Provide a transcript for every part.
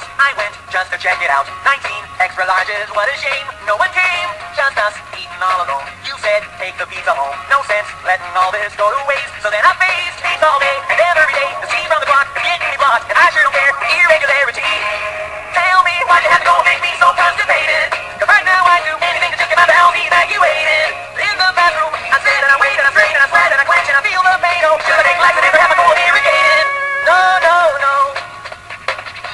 house I went just to check it out. 19 extra larges, what a shame. No one came, just us eating all alone. You said take the pizza home. No sense letting all this go to waste. So then I faced pizza all day and every day. The scene from the clock, getting me blocked, and I sure don't care. Irregularity. Tell me why'd you have to go make me so constipated? 'Cause right now I do anything to just get my bowels evacuated. In the bathroom, I sit and I wait and I strain and I sweat and I clench and I feel the pain. Oh, should I take life and never have my colon irrigated? No, no, no.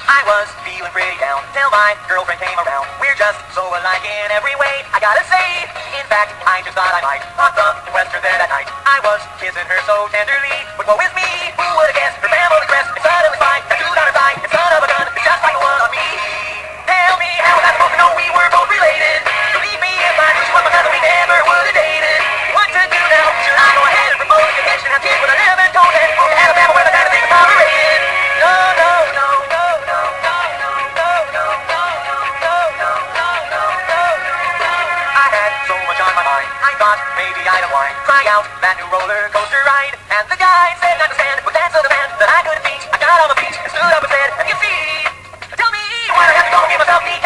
I was feeling pretty down till my girlfriend came around. We're just so alike in every way, I gotta say. In fact, I just thought I might fuck the Western there that night. I was kissing her so tenderly, but woe is me, who would've guessed? Her family crest, and suddenly fine, tattooed on her thigh, and son of a gun, it's just like the one on me. Tell me, how was I supposed to know we were both related? Believe me if I knew she was my cousin, we never would've dated. What to do now? Should I go ahead and propose the convention? Have kids with a 11-tone head, move to Alabama where the kind of thing is tolerated? No, no, no, no, no, no, no, no, no, no, no, no, no, no, no. I had so much on my mind, I thought maybe I'd unwind, try out that new roller coaster ride. And the guy said not to stand, but dance to the band that I couldn't beat. I got on my feet and stood up and said, have you seen? Tell me why I have to go give myself the